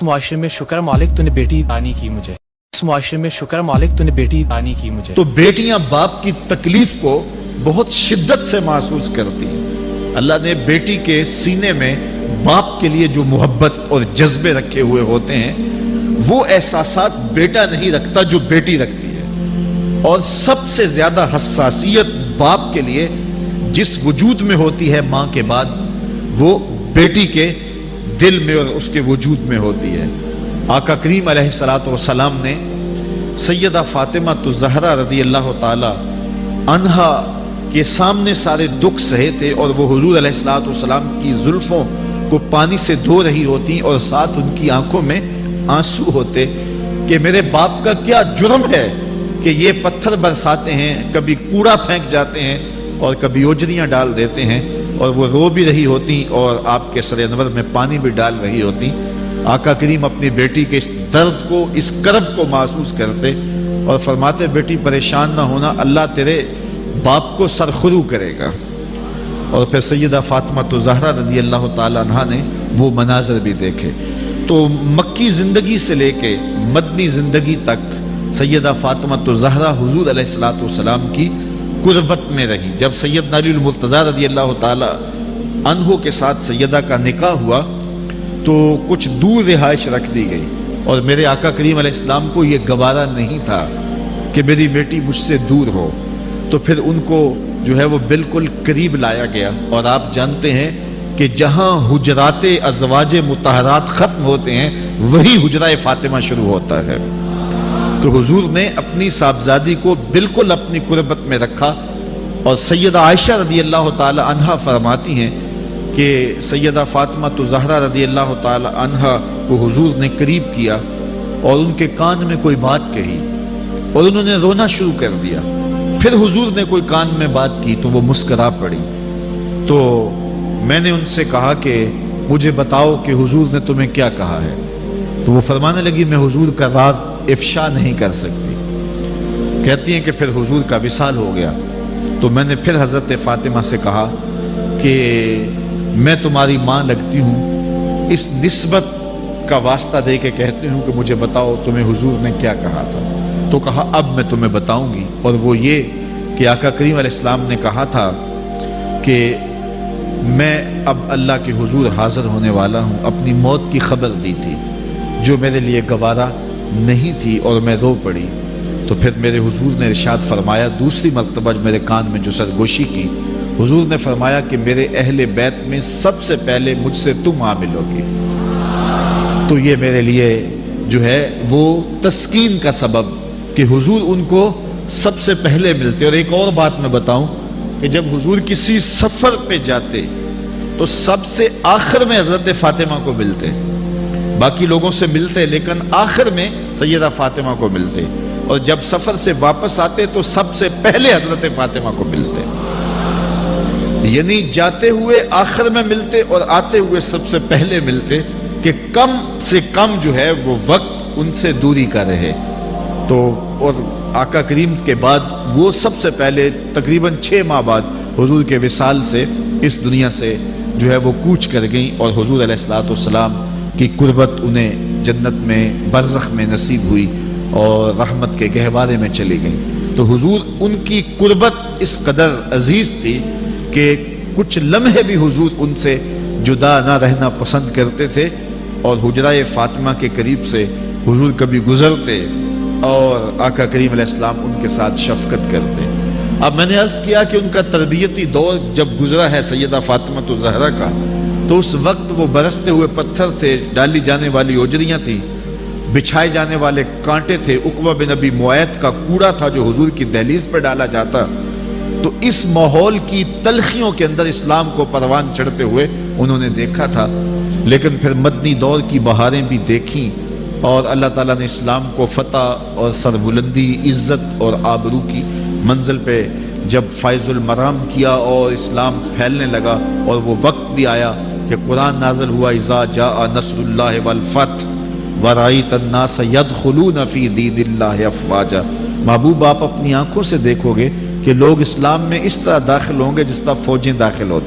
इस मुआशरे में शुक्र मालिक तूने बेटी दानी की मुझे, इस मुआशरे में शुक्र मालिक तूने बेटी दानी की मुझे। तो बेटियां बाप की तकलीफ को बहुत शिद्दत से महसूस करती हैं। अल्लाह ने बेटी के सीने में बाप के लिए जो मोहब्बत और जज्बे रखे हुए होते हैं वो एहसासात बेटा नहीं रखता जो बेटी रखती है। और सबसे ज्यादा हसासियत बाप के लिए जिस वजूद में होती है मां के बाद, वो बेटी के दिल में और उसके वजूद में होती है। आका करीम अलैहिस्सलातु वस्सलाम ने सैयदा फातिमा तो ज़हरा रज़ी अल्लाह ताला अन्हा के सामने सारे दुख सहे थे और वो हुजूर अलैहिस्सलातु वस्सलाम की जुल्फों को पानी से धो रही होती और साथ उनकी आंखों में आंसू होते कि मेरे बाप का क्या जुर्म है कि ये पत्थर बरसाते हैं, कभी कूड़ा फेंक जाते हैं और कभी ओजरियां डाल देते हैं। और वो रो भी रही होती और आपके सर अनवर में पानी भी डाल रही होती। आका करीम अपनी बेटी के इस दर्द को, इस करब को महसूस करते और फरमाते बेटी परेशान ना होना, अल्लाह तेरे बाप को सरखुरू करेगा। और फिर सैयदा फातिमा तो ज़हरा रज़ी अल्लाह ताला अन्हा ने वो मनाजर भी देखे। तो मक्की जिंदगी से लेके मदनी जिंदगी तक सैयदा फातिमा तो ज़हरा हुजूर अलैहिस्सलातु वस्सलाम की कुर्बत में रही। जब सैयदना अली मुर्तज़ा रज़ी अल्लाह ताला अन्हो के साथ सैयदा का निकाह हुआ तो कुछ दूर रिहाइश रख दी गई और मेरे आका करीम अलैहिस्सलाम को यह गवारा नहीं था कि मेरी बेटी मुझसे दूर हो। तो फिर उनको जो है वो बिल्कुल करीब लाया गया। और आप जानते हैं कि जहां हुजराते अज़वाजे मुतहरात खत्म होते हैं वही हुजरा फातिमा शुरू होता है। तो हुजूर ने अपनी साहबजादी को बिल्कुल अपनी कुर्बत में रखा। और सैयदा आयशा रज़ी अल्लाह ताला अन्हा फरमाती हैं कि सैयदा फातिमा तो ज़हरा रज़ी अल्लाह ताला अन्हा को हुजूर ने करीब किया और उनके कान में कोई बात कही और उन्होंने रोना शुरू कर दिया। फिर हुजूर ने कोई कान में बात की तो वो मुस्करा पड़ी। तो मैंने उनसे कहा कि मुझे बताओ कि हुजूर ने तुम्हें क्या कहा है। तो वो फरमाने लगी मैं हुजूर का राज इफ्शा नहीं कर सकती। कहती हैं कि फिर हुजूर का विसाल हो गया तो मैंने फिर हजरत फातिमा से कहा कि मैं तुम्हारी मां लगती हूं, इस निस्बत का वास्ता दे के कहती हूं कि मुझे बताओ तुम्हें हुजूर ने क्या कहा था। तो कहा अब मैं तुम्हें बताऊंगी। और वो ये कि आका करीम अलैहिस्सलाम ने कहा था कि मैं अब अल्लाह के हुजूर हाजिर होने वाला हूं, अपनी मौत की खबर दी थी जो मेरे लिए गवारा नहीं थी और मैं रो पड़ी। तो फिर मेरे हुजूर ने इरशाद फरमाया, दूसरी मर्तबा मेरे कान में जो सरगोशी की, हुजूर ने फरमाया कि मेरे अहले बैत में सबसे पहले मुझसे तुम आ मिलोगी। तो ये मेरे लिए जो है वो तस्कीन का सबब कि हुजूर उनको सबसे पहले मिलते। और एक और बात मैं बताऊं कि जब हुजूर किसी सफर पे जाते तो सबसे आखिर में हजरत फातिमा को मिलते, बाकी लोगों से मिलते लेकिन आखिर में सैयदा फातिमा को मिलते। और जब सफर से वापस आते तो सबसे पहले हजरत फातिमा को मिलते। यानी जाते हुए आखिर में मिलते और आते हुए सबसे पहले मिलते कि कम से कम जो है वो वक्त उनसे दूरी का रहे। तो और आका करीम के बाद वो सबसे पहले तकरीबन 6 माह बाद हुजूर के विसाल से इस दुनिया से जो है वो कूच कर गई और हुजूर अलैहिस्सलातु वस्सलाम की कुर्बत उन्हें जन्नत में बरज़ख में नसीब हुई और रहमत के गहवारे में चली गई। तो हुजूर उनकी कुर्बत इस कदर अजीज थी कि कुछ लम्हे भी हुजूर उनसे जुदा ना रहना पसंद करते थे। और हुजरा फातिमा के करीब से हुजूर कभी गुजरते और आका करीम अलैहिस्सलाम उनके साथ शफकत करते। अब मैंने अर्ज किया कि उनका तरबियती दौर जब गुजरा है सैयदा फातिमा तो ज़हरा का, तो उस वक्त वो बरसते हुए पत्थर थे, डाली जाने वाली ओजरियां थी, बिछाए जाने वाले कांटे थे, उक़बा बिन अबी मुआयत का कूड़ा था जो हुजूर की दहलीज पर डाला जाता। तो इस माहौल की तलखियों के अंदर इस्लाम को परवान चढ़ते हुए उन्होंने देखा था। लेकिन फिर मदनी दौर की बहारें भी देखी और अल्लाह ताला ने इस्लाम को फतह और सरबुलंदी, इज्जत और आबरू की मंजिल पे जब फैजुल मराम किया और इस्लाम फैलने लगा। और वो वक्त भी आया कि कुरान नाज़िल हुआ, इज़ा जाअ नस्रुल्लाहि वल फत्ह व रअयत अन्नास यदखुलून फी दीनिल्लाहि अफ़वाजा। महबूब आप अपनी आंखों से देखोगे कि लोग इस्लाम में इस तरह दाखिल होंगे जिस तरह फौजें दाखिल होती।